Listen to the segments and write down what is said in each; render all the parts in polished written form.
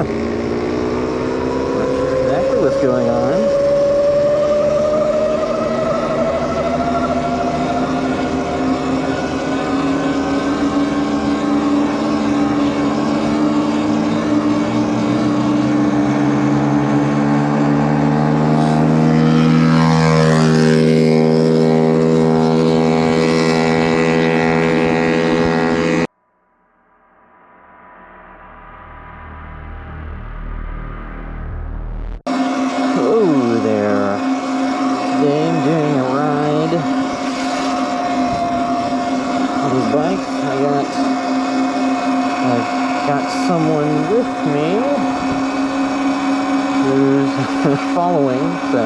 sure exactly what's going on. Someone with me who's following, so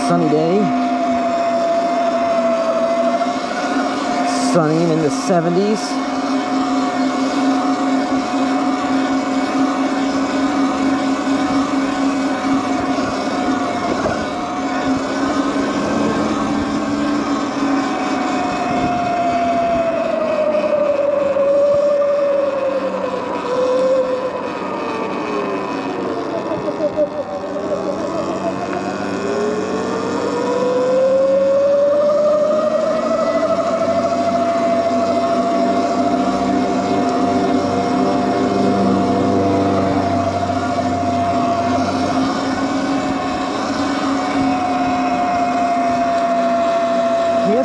sunny day. Sunny and in the 70s.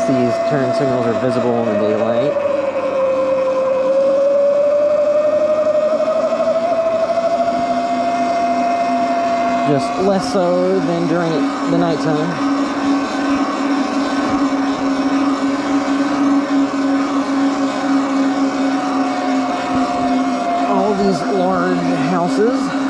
These turn signals are visible in the daylight. Just less so than during the nighttime. All these large houses.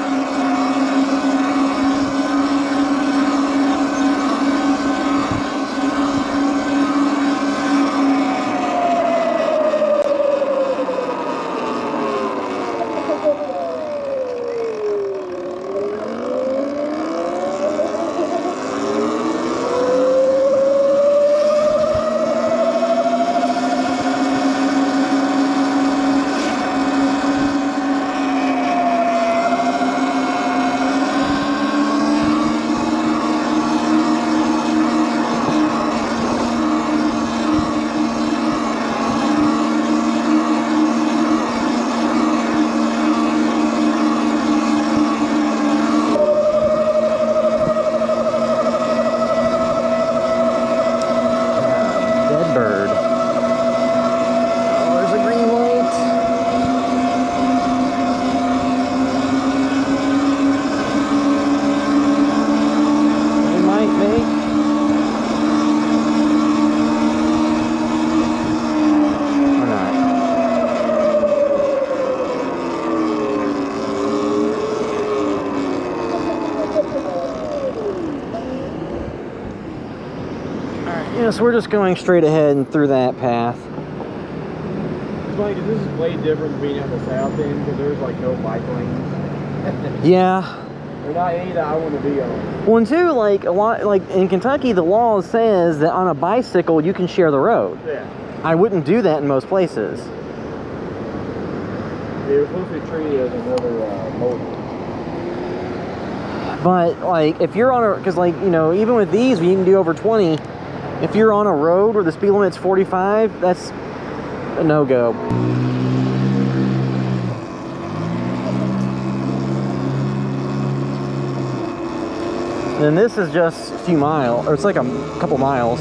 So we're just going straight ahead and through that path. It's funny because this is way different than being at the south end because there's like no bike lanes. Yeah. They're not any that I want to be on. Well, and two, like a lot, like in Kentucky, the law says that on a bicycle you can share the road. Yeah. I wouldn't do that in most places. They were supposed to be treated as another motor. But like if you're on a, because like you know, even with these, you can do over 20. If you're on a road where the speed limit's 45, that's a no-go. And this is just a few miles, or it's like a couple miles.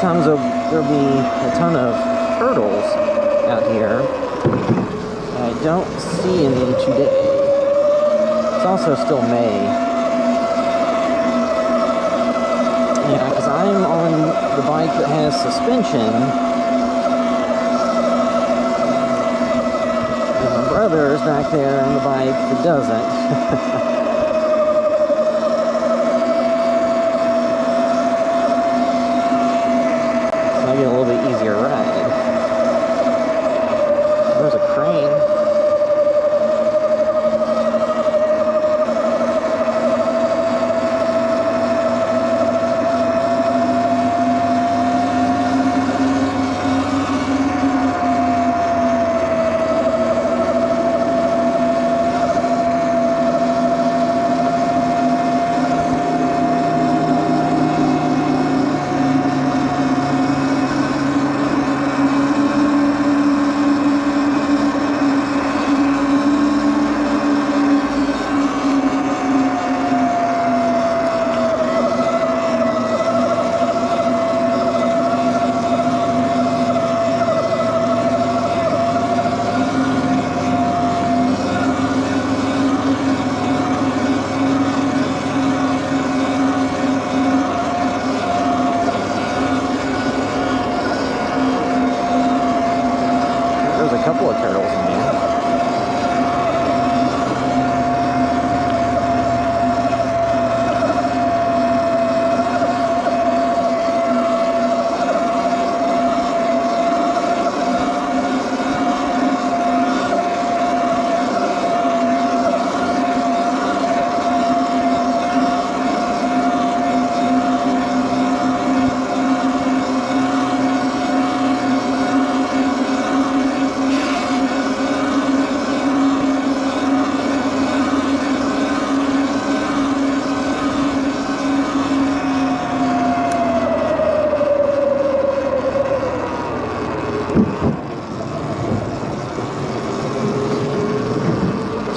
Sometimes there'll be a ton of turtles out here. I don't see any today. It's also still May. Yeah, because I'm on the bike that has suspension. And my brother is back there on the bike that doesn't. Get a little bit easier ride. There's a crane.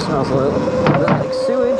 Smells a little bit like sewage.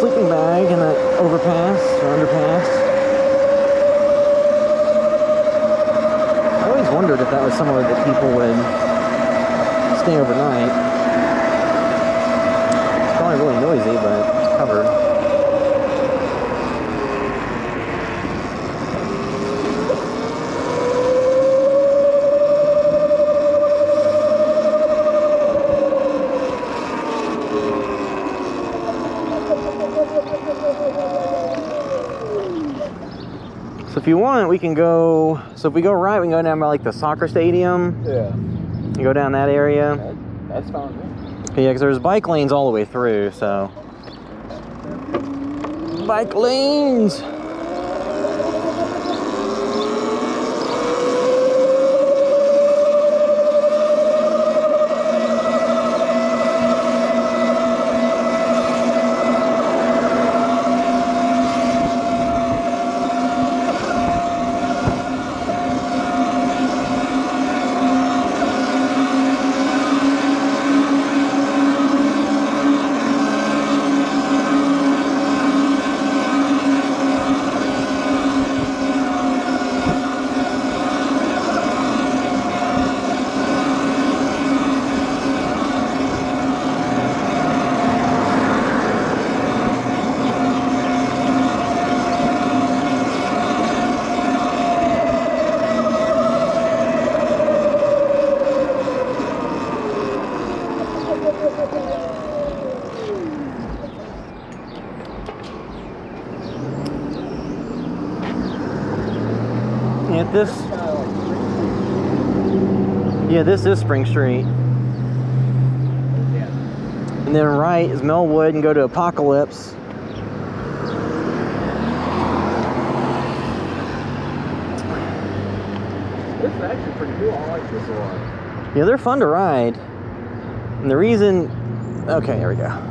Sleeping bag in that overpass or underpass. I always wondered if that was somewhere that people would stay overnight. It's probably really noisy, but it's covered. So if you want, we can go, so if we go right, we can go down by like the soccer stadium. Yeah. And go down that area. That's fine. Yeah, because there's bike lanes all the way through, so. Bike lanes! This is Spring Street. And then right is Melwood and go to Apocalypse. This is actually pretty cool. I like this a lot. Yeah, they're fun to ride. And the reason... Okay, here we go.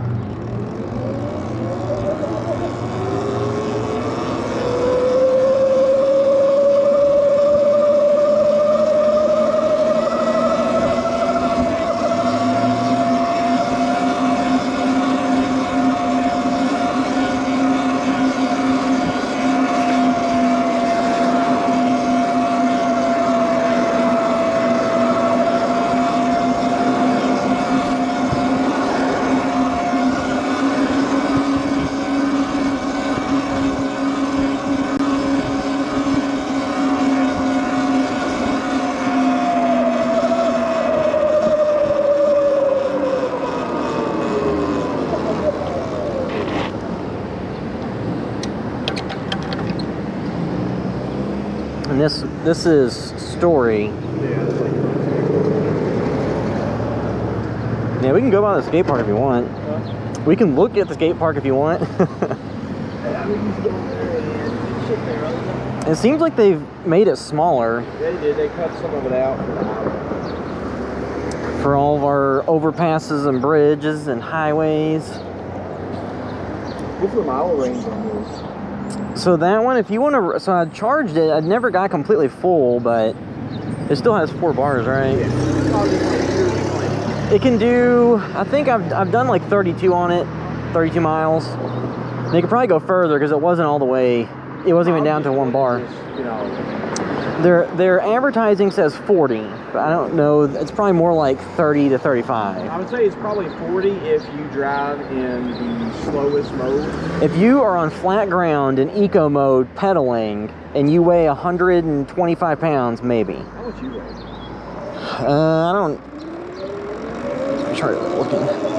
And this is Story. Yeah, we can go by the skate park if you want. We can look at the skate park if you want. It seems like they've made it smaller. They did. They cut some of it out for all of our overpasses and bridges and highways. What's the mile range on this? So that one, if you want to, so I charged it. I never got completely full, but it still has 4 bars, right? Yeah. It can do, I think I've done like 32 on it, 32 miles. They could probably go further because it wasn't all the way, it wasn't even down to 1 bar. Their advertising says 40, but I don't know, it's probably more like 30 to 35. I would say it's probably 40 if you drive in the slowest mode. If you are on flat ground in eco mode pedaling and you weigh 125 pounds, maybe. How much you weigh? I don't, I'm trying to look in.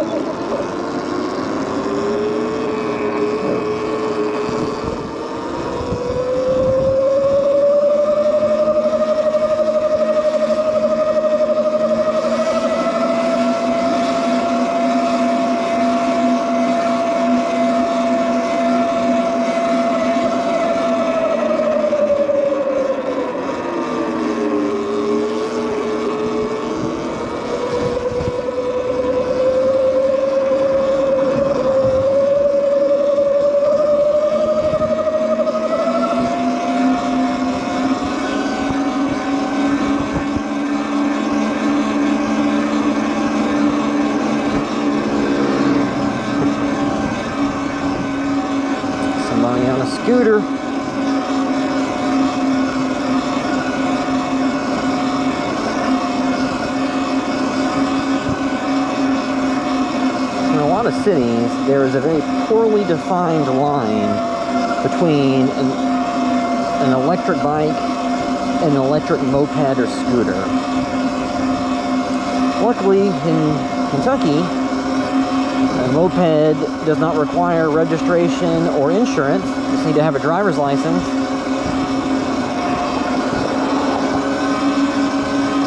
Scooter. In a lot of cities, there is a very poorly defined line between an electric bike and an electric moped or scooter. Luckily, in Kentucky, a moped does not require registration or insurance. You just need to have a driver's license.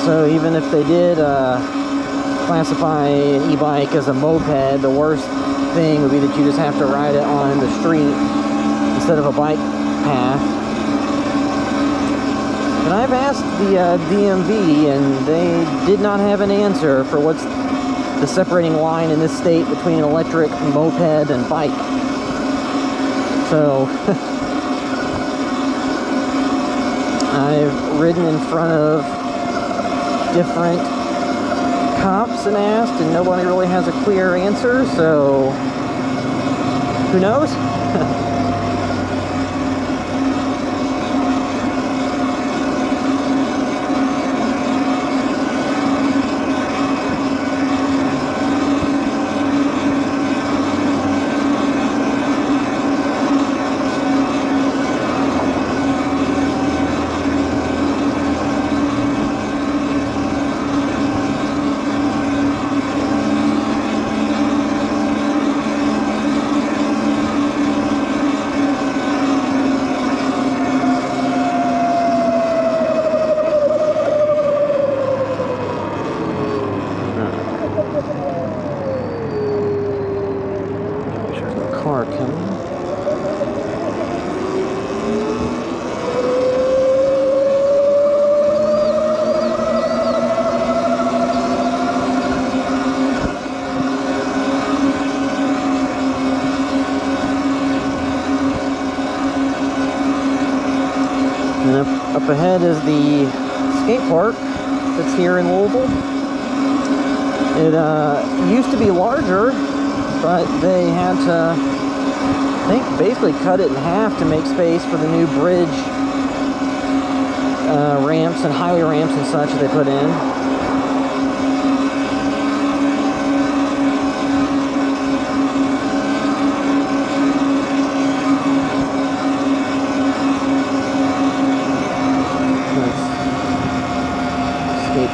So even if they did classify an e-bike as a moped. The worst thing would be that you just have to ride it on the street instead of a bike path. And I've asked the DMV, and they did not have an answer for what's the separating line in this state between an electric, moped, and bike. So I've ridden in front of different cops and asked, and nobody really has a clear answer, so who knows? Up ahead is the skate park that's here in Louisville. It used to be larger, but they had to, I think, basically cut it in half to make space for the new bridge ramps and highway ramps and such that they put in.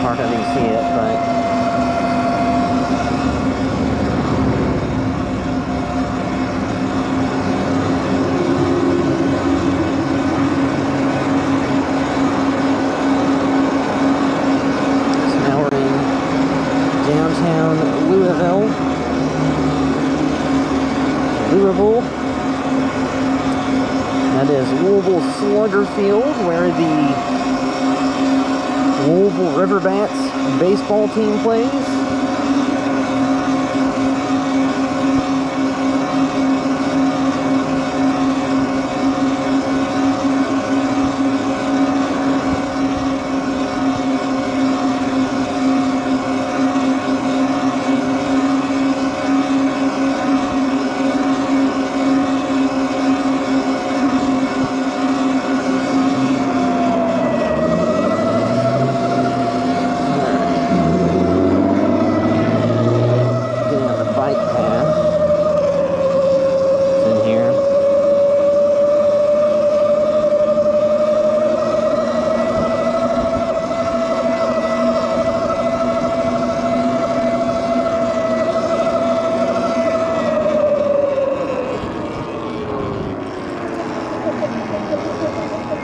Park, I didn't see it, but so now we're in downtown Louisville. That is Louisville Slugger Field, where the Louisville Riverbats baseball team plays.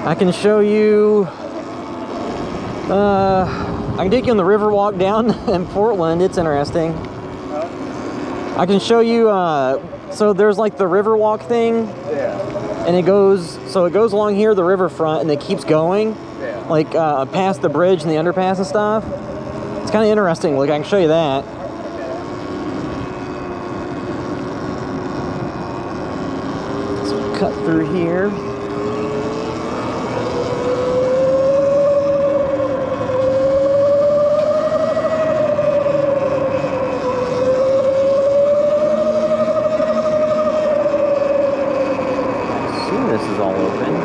I can show you, I can take you on the river walk down in Portland. It's interesting. I can show you, so there's like the river walk thing. Yeah. And it goes along here, the riverfront, and it keeps going. Yeah. Like past the bridge and the underpass and stuff. It's kind of interesting. Like, I can show you that. So cut through here. This is all open.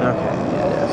Okay, yeah, it is.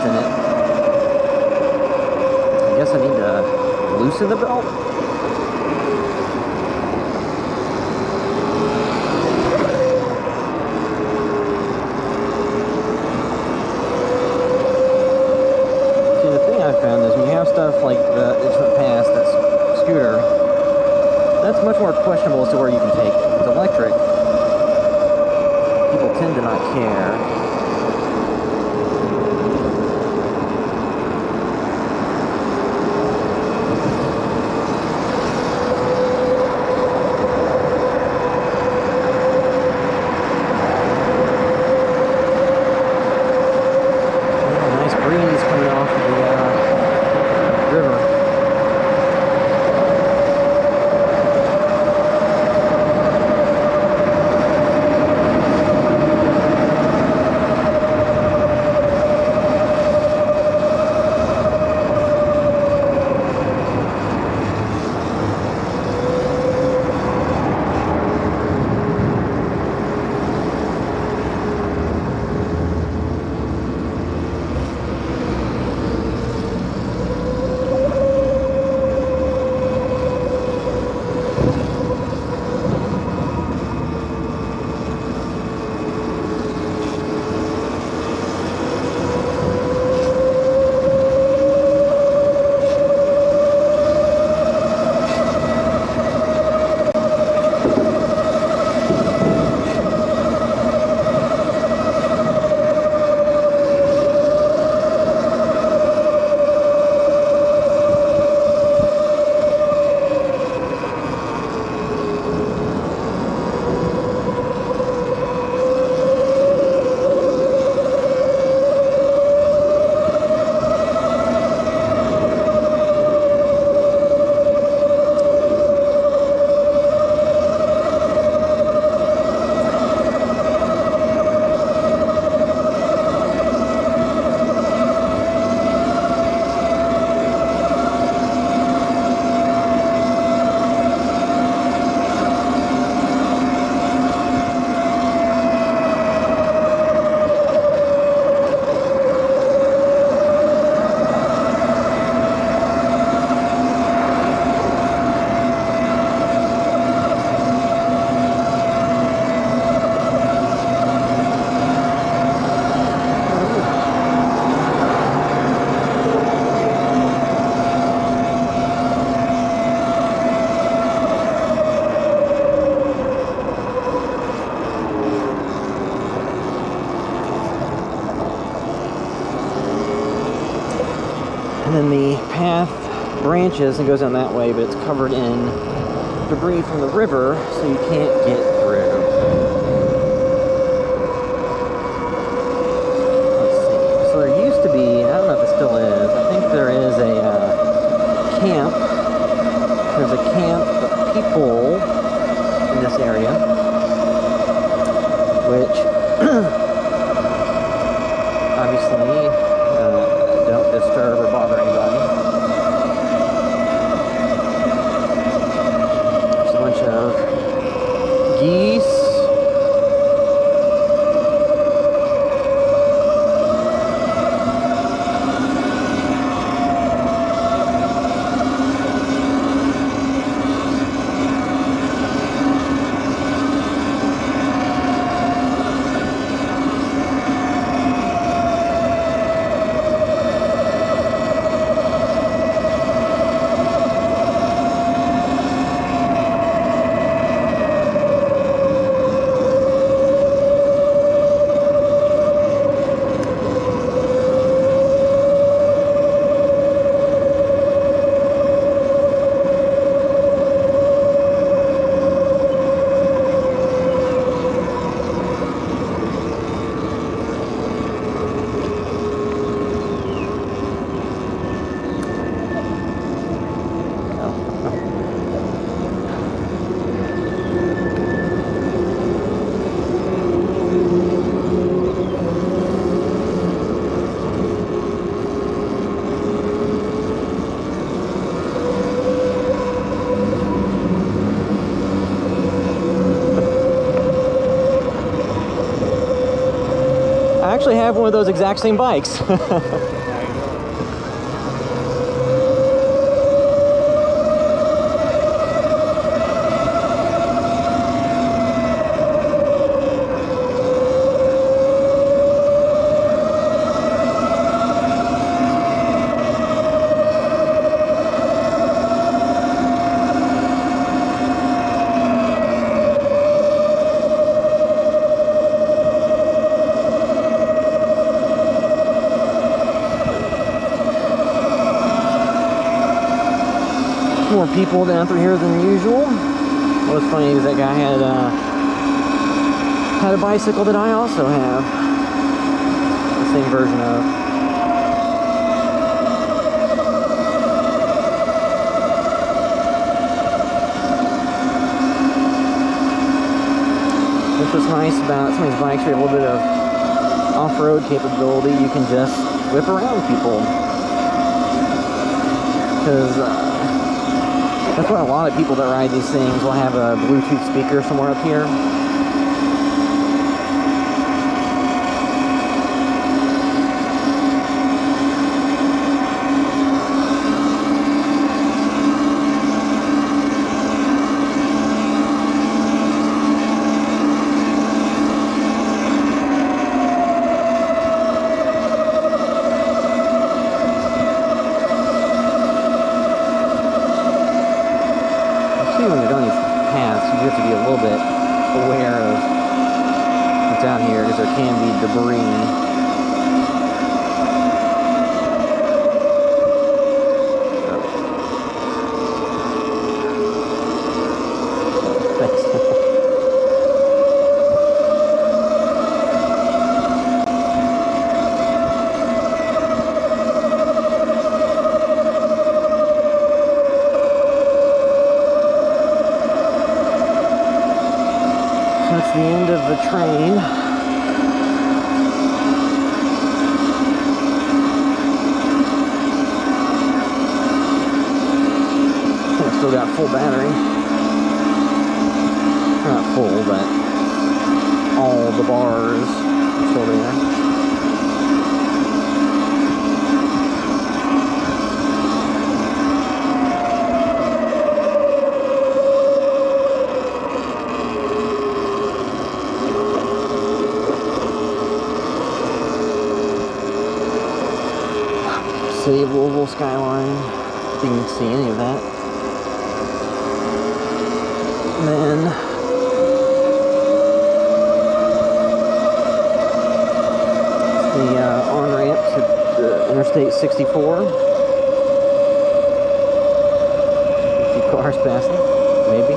in it. I guess I need to loosen the belt. See, the thing I found is when you have stuff like the Instant Pass, that's scooter, that's much more questionable as to where you can take it. With electric, people tend to not care. And then the path branches and goes down that way, but it's covered in debris from the river, so you can't get through. Let's see. So there used to be, I don't know if it still is, I think there is a camp. There's a camp of people in this area, which obviously don't disturb or bother anybody. There's a bunch of actually have one of those exact same bikes. More people down through here than usual. What's funny is that guy had a bicycle that I also have. The same version of. Which was nice about some of these bikes, we have a little bit of off-road capability. You can just whip around people. Because that's why a lot of people that ride these things will have a Bluetooth speaker somewhere up here. When you're doing these paths, you have to be a little bit aware of what's out here because there can be debris. That's the end of the train. I've still got full battery. Not full, but all the bars are still there. City of Louisville skyline, if you can see any of that. And then the on-ramp to the Interstate 64. A few cars passing, maybe.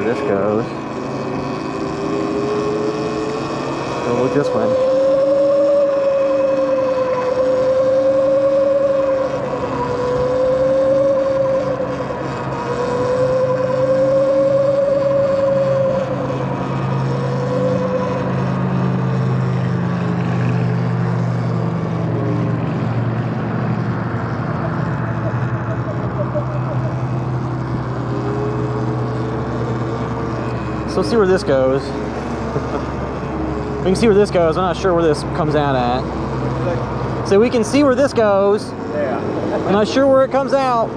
This goes. We'll look this way. So let's see where this goes. We can see where this goes. I'm not sure where this comes out at. So we can see where this goes. Yeah. I'm not sure where it comes out.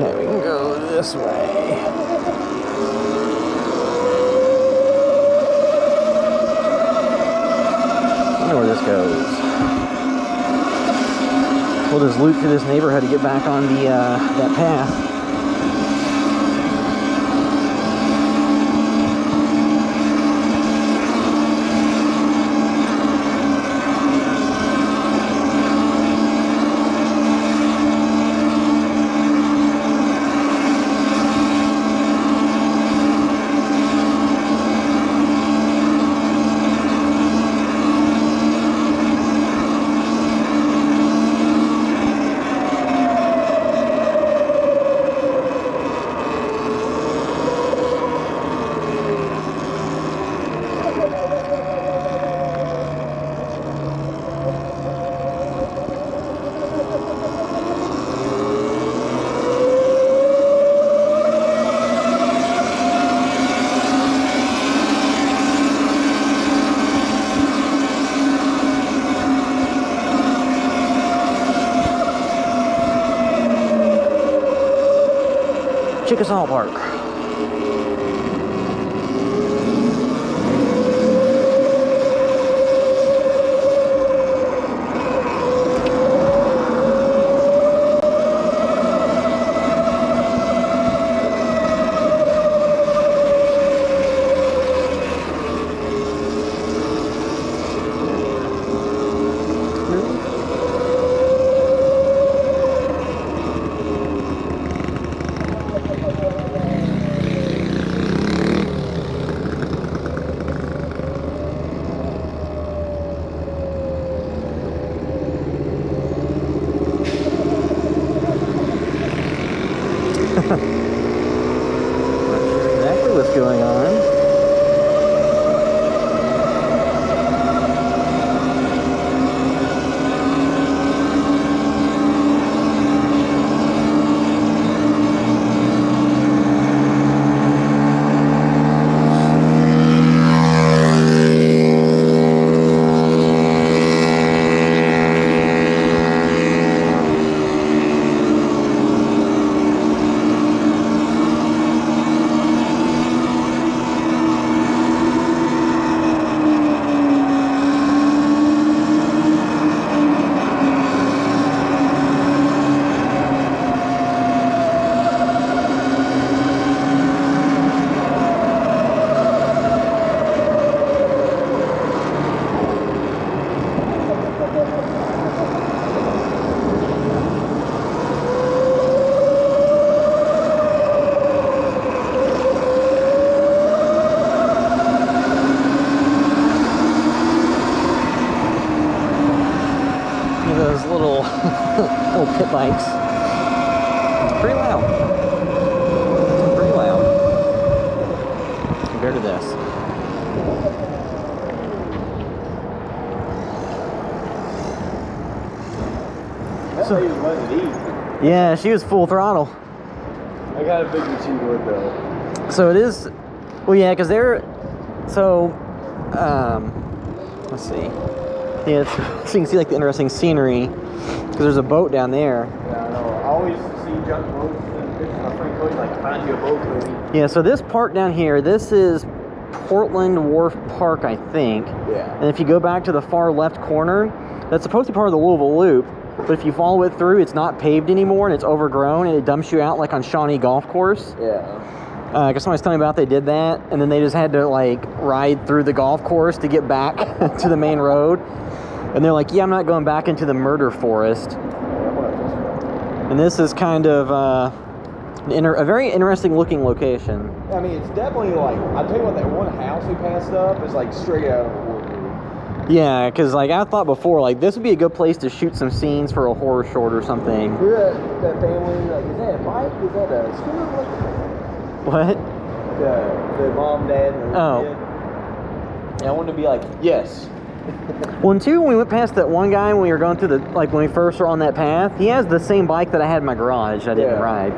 Okay, we can go this way. I wonder where this goes. We'll just loop through this neighborhood to get back on the that path. Chickasaw Park. Exactly what's going on. Those little pit bikes. Pretty loud. Pretty loud. Compared to this. That's how you let it eat. Yeah, she was full throttle. I got a big she would though. So it is, well, yeah, because they're, so, let's see. Yeah, so you can see like the interesting scenery, because there's a boat down there. Yeah, I know. I always see junk boats and pictures. My friend Cody's like, find you a boat, Cody. Yeah, so this part down here, this is Portland Wharf Park, I think. Yeah. And if you go back to the far left corner, that's supposed to be part of the Louisville Loop, but if you follow it through, it's not paved anymore and it's overgrown and it dumps you out like on Shawnee Golf Course. Yeah. Because somebody's telling me about they did that, and then they just had to like ride through the golf course to get back to the main road. And they're like, yeah, I'm not going back into the murder forest. And this is kind of a very interesting looking location. I mean, it's definitely like, I'll tell you what, that one house we passed up is like straight out of a horror movie. Yeah, because like I thought before, like this would be a good place to shoot some scenes for a horror short or something. That family, like, is that a bike? Is that a scooter? What? The mom, dad, and Oh. kid. And I wanted to be like, yes. Well, and two, when we went past that one guy when we were going through when we first were on that path, he has the same bike that I had in my garage I didn't ride.